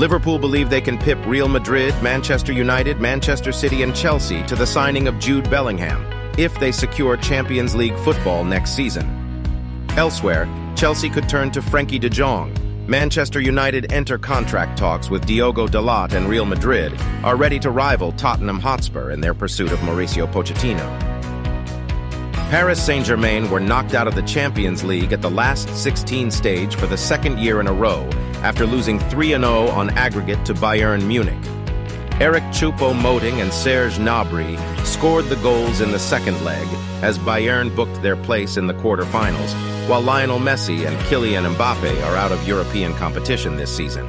Liverpool believe they can pip Real Madrid, Manchester United, Manchester City, and Chelsea to the signing of Jude Bellingham, if they secure Champions League football next season. Elsewhere, Chelsea could turn to Frenkie de Jong. Manchester United enter contract talks with Diogo Dalot, and Real Madrid are ready to rival Tottenham Hotspur in their pursuit of Mauricio Pochettino. Paris Saint-Germain were knocked out of the Champions League at the last 16 stage for the second year in a row after losing 3-0 on aggregate to Bayern Munich. Erik Choupo-Moting and Serge Gnabry scored the goals in the second leg as Bayern booked their place in the quarterfinals, while Lionel Messi and Kylian Mbappe are out of European competition this season.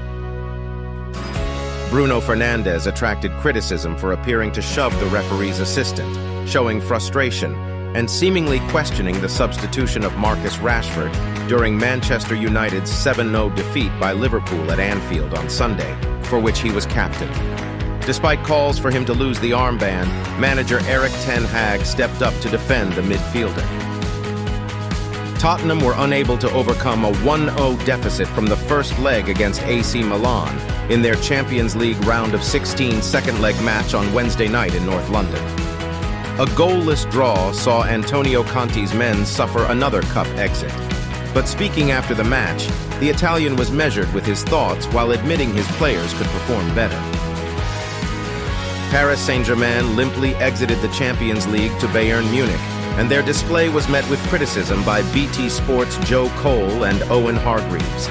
Bruno Fernandes attracted criticism for appearing to shove the referee's assistant, showing frustration and seemingly questioning the substitution of Marcus Rashford during Manchester United's 7-0 defeat by Liverpool at Anfield on Sunday, for which he was captain. Despite calls for him to lose the armband, manager Erik Ten Hag stepped up to defend the midfielder. Tottenham were unable to overcome a 1-0 deficit from the first leg against AC Milan in their Champions League round of 16 second-leg match on Wednesday night in North London. A goalless draw saw Antonio Conte's men suffer another cup exit. But speaking after the match, the Italian was measured with his thoughts while admitting his players could perform better. Paris Saint-Germain limply exited the Champions League to Bayern Munich, and their display was met with criticism by BT Sport's Joe Cole and Owen Hargreaves.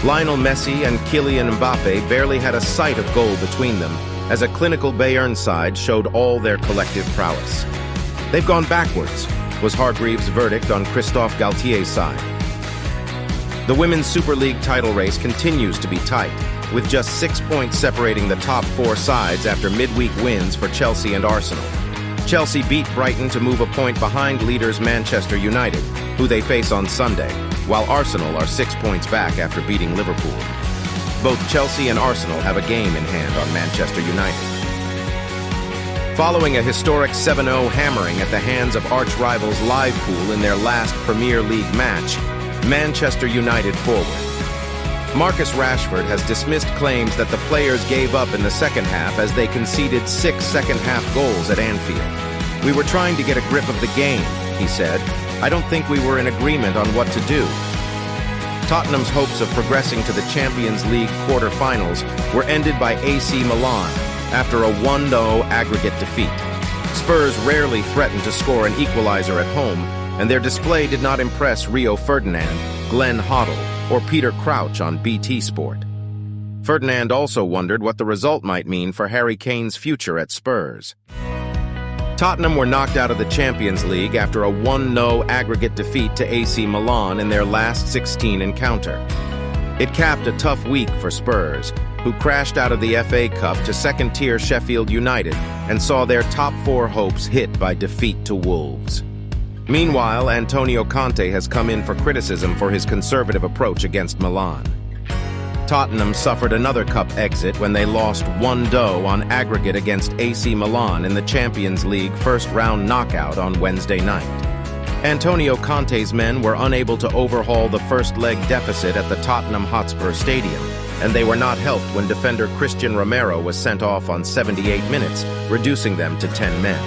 Lionel Messi and Kylian Mbappe barely had a sight of goal between them, as a clinical Bayern side showed all their collective prowess. "They've gone backwards," was Hargreaves' verdict on Christophe Galtier's side. The Women's Super League title race continues to be tight, with just 6 points separating the top 4 sides after midweek wins for Chelsea and Arsenal. Chelsea beat Brighton to move a point behind leaders Manchester United, who they face on Sunday, while Arsenal are 6 points back after beating Liverpool. Both Chelsea and Arsenal have a game in hand on Manchester United. Following a historic 7-0 hammering at the hands of arch-rivals Liverpool in their last Premier League match, Manchester United forward Marcus Rashford has dismissed claims that the players gave up in the second half as they conceded 6 second-half goals at Anfield. "We were trying to get a grip of the game," he said. "I don't think we were in agreement on what to do." Tottenham's hopes of progressing to the Champions League quarter-finals were ended by AC Milan after a 1-0 aggregate defeat. Spurs rarely threatened to score an equalizer at home, and their display did not impress Rio Ferdinand, Glenn Hoddle, or Peter Crouch on BT Sport. Ferdinand also wondered what the result might mean for Harry Kane's future at Spurs. Tottenham were knocked out of the Champions League after a 1-0 aggregate defeat to AC Milan in their last 16 encounter. It capped a tough week for Spurs, who crashed out of the FA Cup to second-tier Sheffield United and saw their top 4 hopes hit by defeat to Wolves. Meanwhile, Antonio Conte has come in for criticism for his conservative approach against Milan. Tottenham suffered another cup exit when they lost 1-0 on aggregate against AC Milan in the Champions League first-round knockout on Wednesday night. Antonio Conte's men were unable to overhaul the first-leg deficit at the Tottenham Hotspur Stadium, and they were not helped when defender Christian Romero was sent off on 78 minutes, reducing them to 10 men.